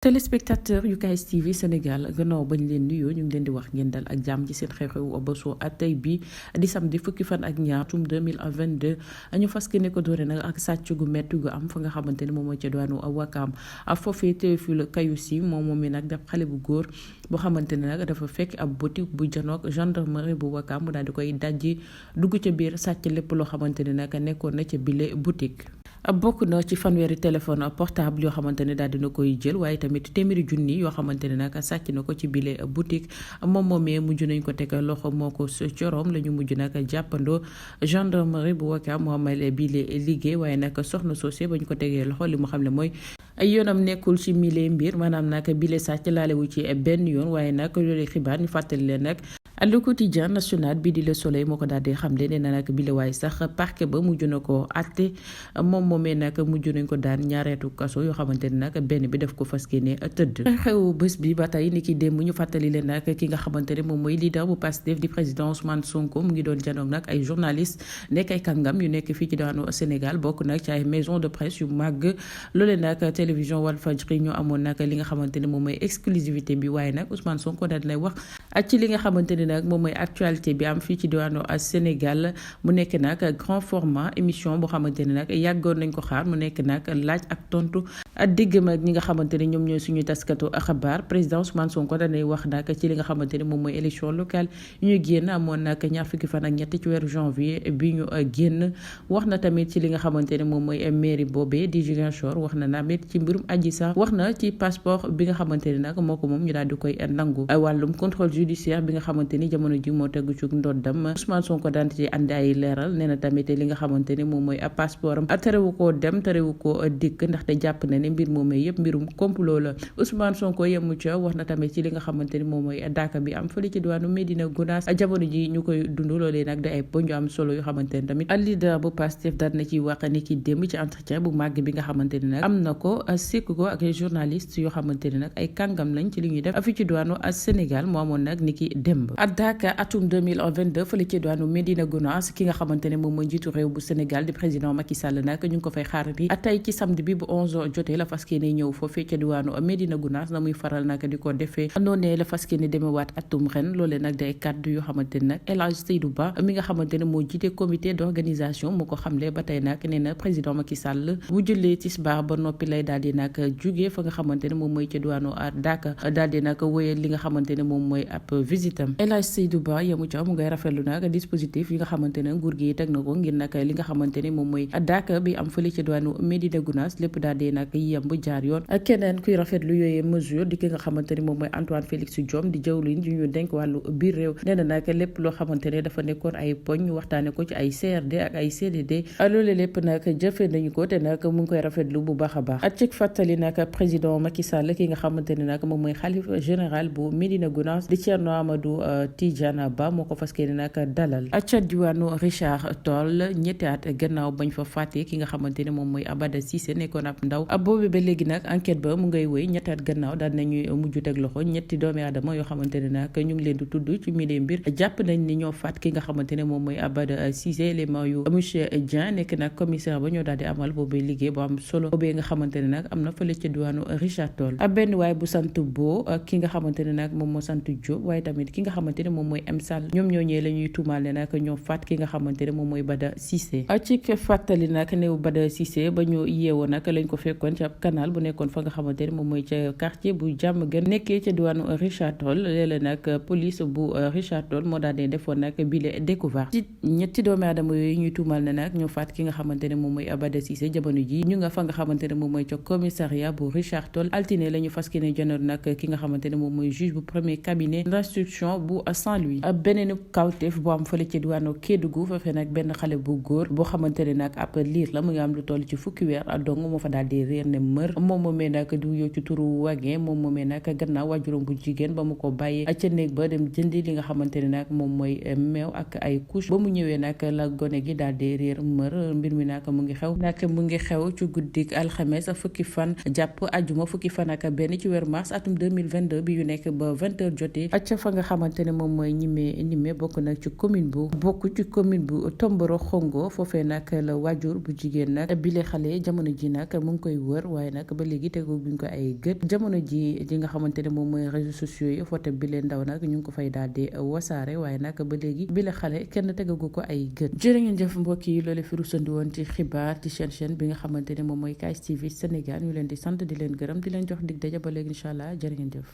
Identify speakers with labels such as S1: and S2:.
S1: téléspectateur yu KS TV Sénégal gannaaw bañ leen nuyoo ñu ngi leen di wax ngeen dal ak jàmm ci seen xew-xewu bésu tey bi di samedi fukki fan ak ñaar tum 2022 ñu fas ne ko doore nag ak sàcc gu metti gu am fa nga xamante ne moom mooy ca diwaanu Wakaam foofee Théophile Kayousi moom mi nag def xale bu góor boo xamante ne nag dafa fekk ab boutique bu janook gendarmerie bu Wakaam mu daal di koy dajji dugg ca biir sàcc lépp loo xamante ne nag nekkoon na ca bile boutique. bokk na ci fanweeri téléphone portable yoo xamante ne daal dina koy jël waaye tamit téeméeri junni yoo xamante ne nag sàcc na ko ci bile boutique moom moomee mujj nañ ko teg loxo moo ko coroom la ñu mujj nag jàppandoo gendarmerie bu Wakaam moo amal bile liggéey waaye nag soxna soosé ba ñu ko tegee loxo li mu xam ne mooy ay yoonam nekkul ci mile mbir maanaam nag bile sàcc laalewu ci benn yoon waaye nag loolu xibaar ñu fàttali leen nag Le Quotidien national bi di Le Soleil moo ko daal di xamle nee na nag bile waaye sax parquet ba mujj na ko àtte moom moomee nag mujj nañ ko daan ñaareetu kaso yoo xamante ne nag benn bi daf ko fas yéene tëdd. xew bés bi ba tey ni ki démb ñu fàttali leen nag ki nga xamante ne moom mooy leader bu Pastef di président Ousmane Sonko mu ngi doon janoog nag ay journaliste nekk ay kàngam yu nekk fii ci daanu Sénégal bokk nag ci ay maison de presse yu màgg loolee nag télévision Walfadjri ñoo amoon nag li nga xamante ne moom mooy exclusivité bi waaye nag Ousmane Sonko daal dinay wax ci li nga xamante ne nag moom mooy actualité bi am fii ci diwaanu Sénégal mu nekk nag grand format émission boo xamante ne nag yàggoon nañ ko xaar mu nekk nag laaj ak tontu diggam ak ñi nga xamante ne ñoom ñooy suñu taskatu xabaar président Ousmane Sonko danay wax nag ci li nga xamante ne moom mooy élection locale yu ñu génn amoon nag ñaar fukki fan ak ñett ci weeru janvier bi ñu génn wax na tamit ci li nga xamante ne moom mooy mairie boobee di Ziguinchor wax na tamit ci mbirum Adji Sarr wax na ci passeport bi nga xamante ne nag moo ko moom ñu daal di koy nangu wàllum contrôle judiciaire bi nga xamante ni jamono ji moo tegu ci ndoddam Ousmane Sonko daan ci andi ay leeral nee na tamit li nga xamante ni moom mooy passeport am terewu koo dem terewu koo dikk ndaxte jàpp na ne mbir moomee yëpp mbirum complot la Ousmane Sonko yemu ca wax na tamit ci li nga xamante ni moom mooy daaka bi am fële ci diwaanu Médina Gounass jamono ji ñu koy dund loolee nag da ay poñ am solo yoo xamante ni tamit leader bu Pastef daan na ci wax ni ki démb ci entretien bu màgg bi nga xamante ni nag am na ko sekk ko ak journaliste yoo xamante ni nag ay kàngam lañ ci li ñuy def fi ci diwaanu Sénégal moo amoon nag ni ki démb daaka atum 2022 fële ci diwaanu Médina Gounass ki nga xamante ne moom mooy njiitu réew bu Sénégal di président Macky Sall nag ñu ngi ko fay xaarati tey ci samedi bi bu 11 jotee la fas yéene ñëw foofee ca diwaanu Médina Gounass na muy faral nag di ko defee noonee la fas yéene demewaat atum ren loolee nag day kàddu yoo xamante ne nag El Hadj Seydou Ba mi nga xamante ne moo jiite comité d'organisation moo ko xamle ba tey nag nee na président Macky Sall bu jëlee tisbaar ba noppi lay daal di nag jugee fa nga xamante ne moom mooy ca diwaanu Dakar daal di nag wéyal li nga xamante ne moom mooy ab visitam El Hadj Seydou Ba yemu ca mu ngay rafetlu nag dispositif yi nga xamante ne nguur gi teg na ko ngir nag li nga xamante ne moom mooy daaka bi am fële ci diwaanu Médina Gounass lépp daal di nag yemb jaar yoon keneen kuy rafetlu yooyee mesure di ki nga xamante ne moom mooy Antoine Félix Diome di jawriñ ji ñu denk wàllu biir réew nee na nag lépp loo xamante ne dafa nekkoon ay poñ ñu waxtaane ko ci ay CRD ak ay CDD loolu lépp nag jëfe nañu ko te nag mu ngi koy rafetlu bu baax a baax ak ci fàttali nag président Macky Sall ki nga xamante ne nag moom mooy xalif général bu Médina Gounass di Thierno Amadou Tidiane Ba moo ko fas yéene nag dalal ca diwaanu Richard Toll ñetti at gannaaw bañ fa fàtte ki nga xamante ne moom mooy Abada Cissé nekkoon ab ndaw boobu ba léegi nag enquête ba mu ngay wéy ñetti at gannaaw daal nañuy mujj teg loxo ñetti doomi aadama yoo xamante ne nag ñu ngi leen di tudd ci mille mbir jàpp nañ ni ñoo faat ki nga xamante ne moom mooy Abada Cissé élément yu monsieur Dieng nekk nag commissaire ba ñoo daal di amal boobu liggéey bu am solo boobee nga xamante ne nag am na fële ca diwaanu Richard Toll benn waay bu sant Bo ki nga xamante ne nag moom moo sant Diop waaye tamit ki nga xamante ne moom mooy M Sall ñoom ñooñee la ñuy tuumaal ne nag ñoo faat ki nga xamante ne moom mooy Bada Cissé ci fàttali nag néew Bada Cissé ba ñu yeewoo nag lañ ko fekkoon ci ab canal bu nekkoon fa nga xamante ne moom mooy ca quartier bu jàmm gën nekkee ca diwaanu Richard Toll léeg-léeg nag police bu Richard Toll moo daal di defoon nag bile découvert ci ñetti doomi aadama yooyu ñuy tuumaal ne nag ñoo faat ki nga xamante ne moom mooy Bada Cissé jamono ji ñu nga fa nga xamante ne moom mooy ca commissariat bu Richard Toll altine la ñu fas yéene janoon nag ki nga xamante ne moom mooy juge bu premier cabinet d'instruction bu Saint-Louis beneen kawteef bu am fële ci diwaanu Kédougou foofee nag benn xale bu góor boo xamante ne nag ab liir la mu ngi am lu toll ci fukki weer dong moo fa daal di réer ne mër moom moomee nag du yow ci turu wagee moom moomee nag gannaaw waajuram bu jigéen ba mu ko bàyyee ca néeg ba dem jëndi li nga xamante ne nag moom mooy meew ak ay couche ba mu ñëwee nag la gone gi daal di réer mër mbir mi nag mu ngi xew ci guddik alxames fukki fan jàpp ajuma fukki fan ak benn ci weeru mars atum 2022 bi yu nekk ba 20h jotee ca fa nga xamante ne ne moom mooy ñime bokk nag ci commune bu Tomboro Xongo foofee nag la waajur bu jigéen nag bile xale jamono ji nag mu ngi koy wër waaye nag ba léegi tegu buñ ko ay gët jamono ji nga xamante ne moom mooy réseaux sociaux yi photo bile ndaw nag ñu ngi ko fay daal di wasaare waaye nag ba léegi bile xale kenn tegagu ko ay gët. jërë ngeen jëf mbokk yi loole fi rusandi woon ci xibaar ci chaîne bi nga xamante ne moom mooy KS TV Sénégal ñu leen di sant di leen gërëm di leen jox dig daje ba léegi incha allah jërë ngeen jëf.